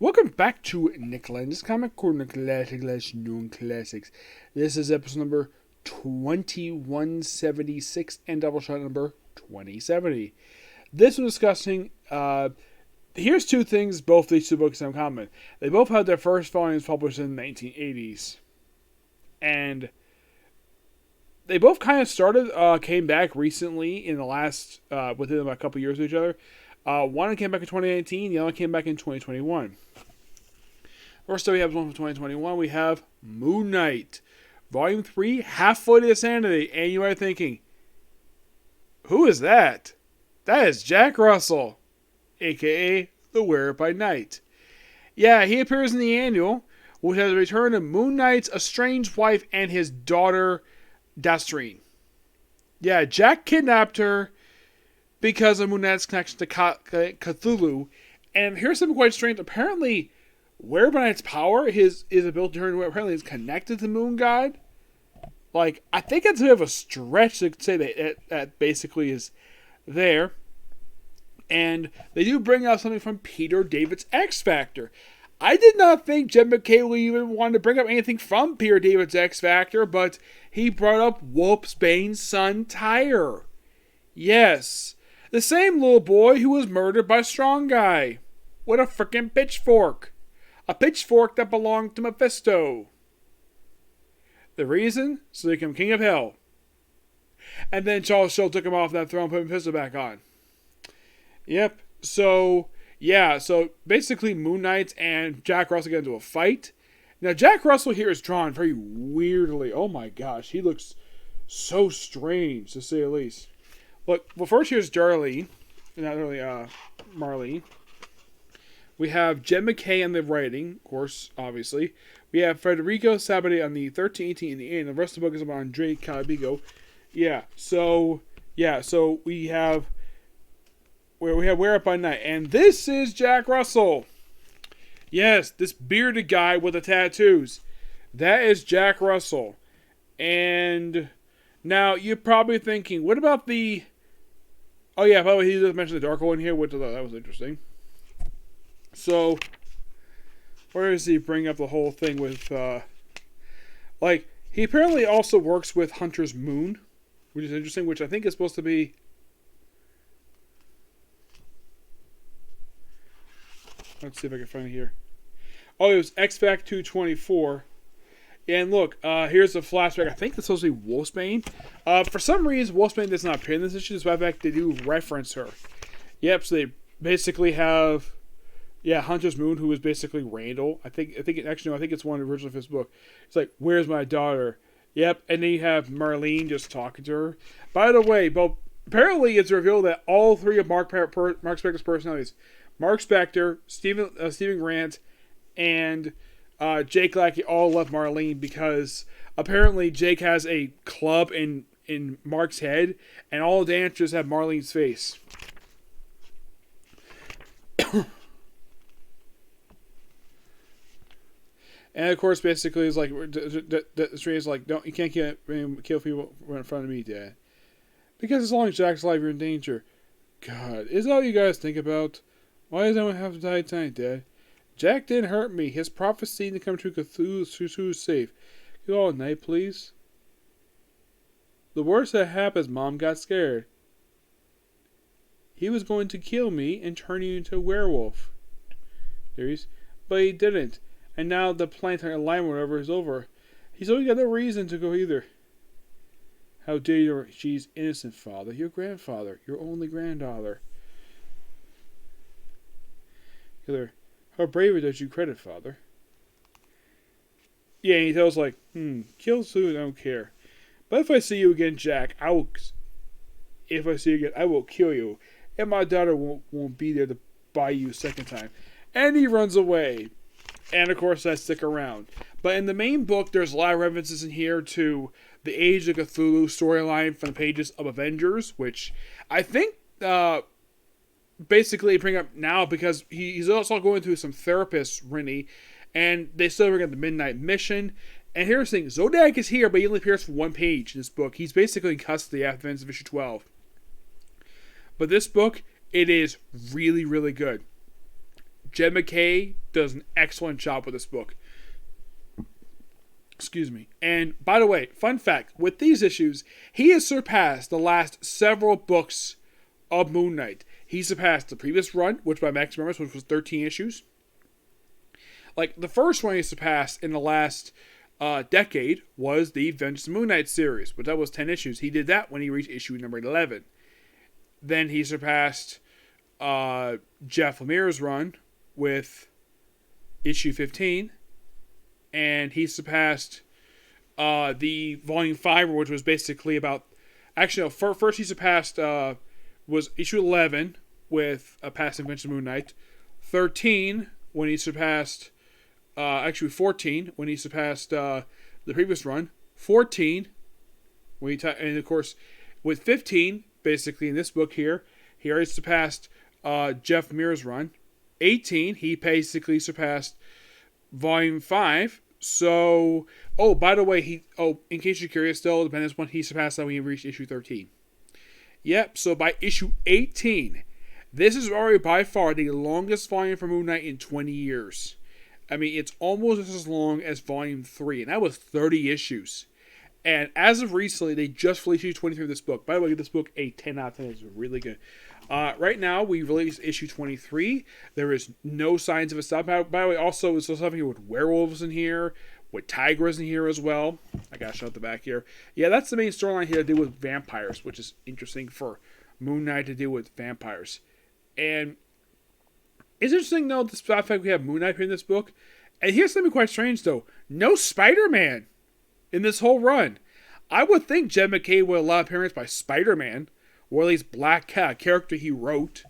Welcome back to Nick Lenz Comic Corner Classic Known Classics. This is episode number 2176 and Doubleshot number 2070. This was discussing, here's two things both these two books have in common. They both had their first volumes published in the 1980s. And they both kind of came back recently in the last, within a couple years of each other. One came back in 2019, the other came back in 2021. First up, we have one from 2021. We have Moon Knight, Volume 3, Halfway to Sanity. And you are thinking, who is that? That is Jack Russell, a.k.a. the Wearer by Night. Yeah, he appears in the annual, which has a return of Moon Knight's estranged wife and his daughter, Dastrine. Yeah, Jack kidnapped her because of Moon Knight's connection to Cthulhu. And here's something quite strange. Apparently, Wearer by Night's power, his ability to turn, apparently is connected to Moon God. Like, I think it's a bit of a stretch to say that basically is there. And they do bring out something from Peter David's X Factor. I did not think Jed McKay would even want to bring up anything from Peter David's X Factor, but he brought up Wolfsbane's son, Tyre. Yes, the same little boy who was murdered by Strong Guy with a frickin' pitchfork. A pitchfork that belonged to Mephisto. The reason? So he became King of Hell. And then Charles Schultz took him off that throne and put Mephisto back on. Yep. So basically Moon Knight and Jack Russell get into a fight. Now Jack Russell here is drawn very weirdly. Oh my gosh, he looks so strange to say the least. Look, well first here's Marlene. We have Jed McKay on the writing, of course, obviously. We have Federico Sabate on the 1318 in the end. The rest of the book is about Andre Calabigo. So we have Wear It by Night. And this is Jack Russell. Yes, this bearded guy with the tattoos. That is Jack Russell. And now you're probably thinking, what about the... Oh yeah, by the way, he just mentioned the Dark One here, which that was interesting. So, where does he bring up the whole thing with, he apparently also works with Hunter's Moon, which is interesting, which I think is supposed to be, let's see if I can find it here. Oh, it was X-Fact 224, and look, here's a flashback, I think it's supposed to be Wolfsbane. For some reason, Wolfsbane does not appear in this issue, despite the fact they do reference her. Yep, so they basically have... Yeah, Hunter's Moon, who is basically Randall. I think it's one of the original his book. It's like, where's my daughter? Yep, and then you have Marlene just talking to her. By the way, apparently it's revealed that all three of Mark Spector's personalities, Mark Spector, Stephen Grant, and Jake Lackey all left Marlene because apparently Jake has a club in Mark's head, and all the dancers have Marlene's face. And of course, basically, it's like the street is like, you can't kill people in front of me, Dad, because as long as Jack's alive, you're in danger. God, is that all you guys think about? Why does anyone have to die tonight, Dad? Jack didn't hurt me. His prophecy to come true. Cthulhu's safe. Go all night, please. The worst that happened is Mom got scared. He was going to kill me and turn you into a werewolf. But he didn't. And now the planetary alignment, whatever, is over. He's only got no reason to go either. How dare you? She's innocent, Father. Your grandfather. Your only granddaughter. Killer. How brave does you credit, Father? Yeah, and he tells kill soon, I don't care. But if I see you again, Jack, I will kill you. And my daughter won't be there to buy you a second time. And he runs away. And of course, I stick around. But in the main book, there's a lot of references in here to the Age of Cthulhu storyline from the pages of Avengers, which I think basically bring up now because he's also going through some therapists, Rennie, and they still bring up the Midnight Mission. And here's the thing, Zodiac is here, but he only appears for one page in this book. He's basically in custody after the events of issue 12. But this book, it is really, really good. Jed McKay does an excellent job with this book. Excuse me. And by the way, fun fact, with these issues, he has surpassed the last several books of Moon Knight. He surpassed the previous run, which by Max Mermis, which was 13 issues. Like, the first one he surpassed in the last decade was the Vengeance of Moon Knight series, but that was 10 issues. He did that when he reached issue number 11. Then he surpassed Jeff Lemire's run with issue 15. And he surpassed the Volume 5, which was basically about... Actually, no, first he surpassed... was issue 11 with Past Invention of Moon Knight. 13 when he surpassed... actually, 14 when he surpassed the previous run. 14 when he... and, of course, with 15, basically, in this book here, he already surpassed Jeff Lemire's run. 18, he basically surpassed Volume 5. So, by the way, in case you're curious, though, the Bendis one, he surpassed that when he reached issue 13. Yep, so by issue 18, this is already by far the longest volume for Moon Knight in 20 years. I mean, it's almost as long as Volume 3, and that was 30 issues. And as of recently, they just released issue 23 of this book. By the way, give this book a 10 out of 10. It's really good. Right now, we released issue 23. There is no signs of a stop. By the way, also, there's stuff here with werewolves in here, with tigers in here as well. I gotta show out the back here. Yeah, that's the main storyline here to do with vampires, which is interesting for Moon Knight to do with vampires. And it's interesting, though, the fact we have Moon Knight here in this book. And here's something quite strange, though. No Spider-Man in this whole run. I would think Jed MacKay would allow appearance by Spider-Man, or at least black character he wrote.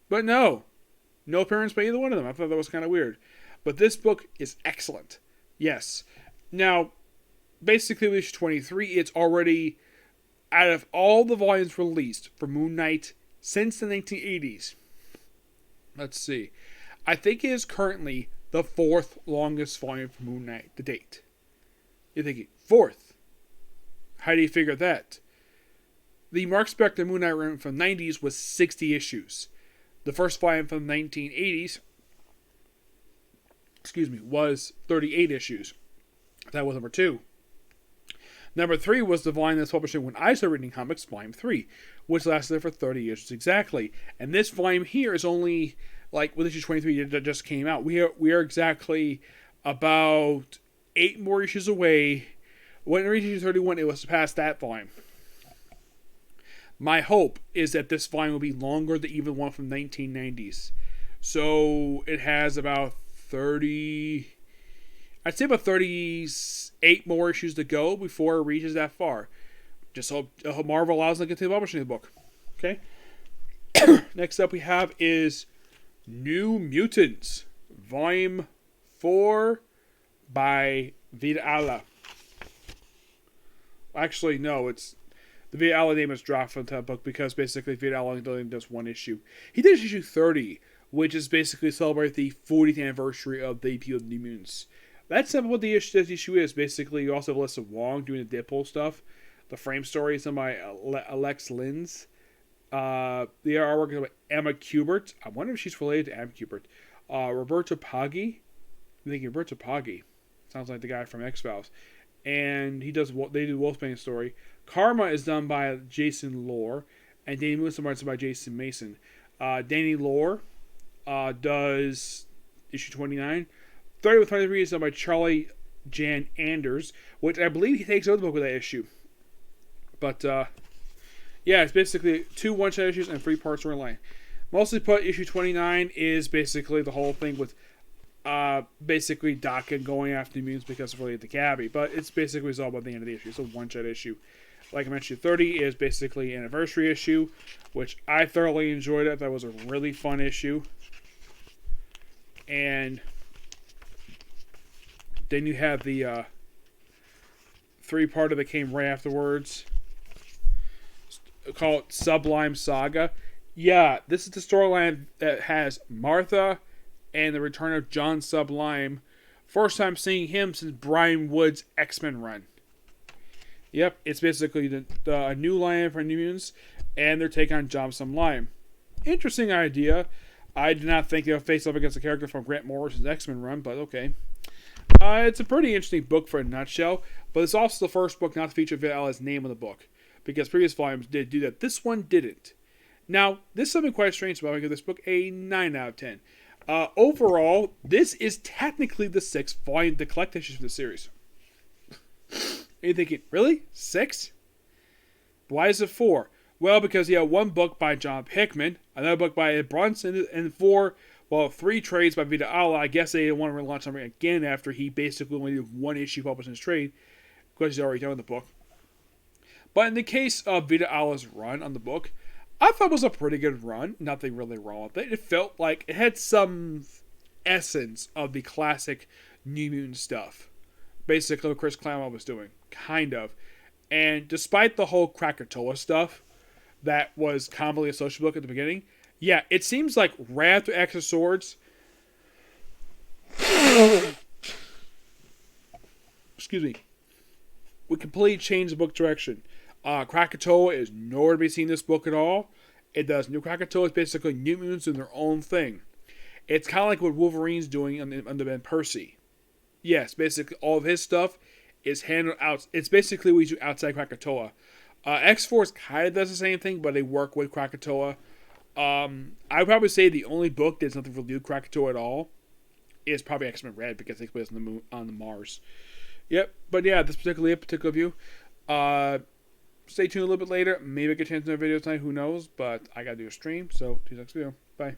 But no appearance by either one of them. I thought that was kind of weird. But this book is excellent. Yes. Now, basically with issue 23, it's already, out of all the volumes released for Moon Knight since the 1980s, let's see, I think it is currently the 4th longest volume for Moon Knight to date. You're thinking, 4th? How do you figure that? The Mark Spector Moon Knight run from the 90s was 60 issues. The first volume from the 1980s, was 38 issues. That was number 2. Number 3 was the volume that's published when I started reading comics, Volume 3, which lasted for 30 issues exactly. And this volume here is only, like, with issue 23 that just came out, we are exactly about 8 more issues away. When it reached issue 31, it was past that volume. My hope is that this volume will be longer than even one from the 1990s. So it has about 38 more issues to go before it reaches that far. Just hope Marvel allows them to continue publishing the book. Okay? Next up we have is New Mutants, Volume 4 by Vita Ayala. Actually, no, it's the Vita Ayala name is dropped from that book because basically Vita Ayala only does one issue. He did issue 30, which is basically celebrate the 40th anniversary of the debut of New Mutants. That's not what this issue is. Basically, you also have a list of Wong doing the Deadpool stuff. The frame story is done by Lenz. The artwork is by Emma Kubert. I wonder if she's related to Emma Kubert. Roberto Paggi. I'm thinking Roberto Paggi. Sounds like the guy from X-Files. And they do Wolfbane story. Karma is done by Jason Lore. And Danny Moon is done by Jason Mason. Danny Lore does issue 29. 30 with 23 is done by Charlie Jan Anders, which I believe he takes over the book with that issue. But, yeah, it's basically 2 one-shot issues and 3 parts storyline. Mostly put, issue 29 is basically the whole thing with basically Daken going after the mutants because of related to Gabby. But it's basically resolved by the end of the issue. It's a one-shot issue. Like I mentioned, 30 is basically an anniversary issue, which I thoroughly enjoyed it. That was a really fun issue. And then you have the 3-parter that came right afterwards. Called Sublime Saga. Yeah, this is the storyline that has Martha and the return of John Sublime. First time seeing him since Brian Wood's X-Men run. Yep, it's basically the new line for New Mutants and their take on John Sublime. Interesting idea. I did not think they would face up against a character from Grant Morrison's X-Men run, but okay. It's a pretty interesting book for a nutshell, but it's also the first book not to feature Vita Ayala's name in the book, because previous volumes did do that. This one didn't. Now, this is something quite strange about me. I give this book a 9 out of 10. Overall, this is technically the 6th volume, the collect issues for the series. Are you thinking, really? 6? Why is it 4? Well, because you have one book by John Hickman, another book by Ed Bronson, and 3 trades by Vita Ayala. I guess they didn't want to relaunch something again after he basically only did one issue published in his trade, because he's already done with the book. But in the case of Vita Ayala's run on the book, I thought it was a pretty good run. Nothing really wrong with it. It felt like it had some essence of the classic New Mutant stuff. Basically what Chris Claremont was doing. Kind of. And despite the whole Krakatoa stuff that was commonly associated with at the beginning, yeah, it seems like right after X of Swords, excuse me, we completely changed the book direction. Krakatoa is nowhere to be seen in this book at all. It does. New Krakatoa is basically New Mutants in their own thing. It's kind of like what Wolverine's doing under Ben Percy. Yes, basically all of his stuff is handled out. It's basically what we do outside Krakatoa. X-Force kind of does the same thing, but they work with Krakatoa. I would probably say the only book that's nothing to do with Krakatoa at all is probably X-Men Red, because it takes place on the moon, on the Mars. Yep, but yeah, this particular view. Stay tuned a little bit later. Maybe I get a chance to do a video tonight. Who knows? But I gotta do a stream. So, see you next video. Bye.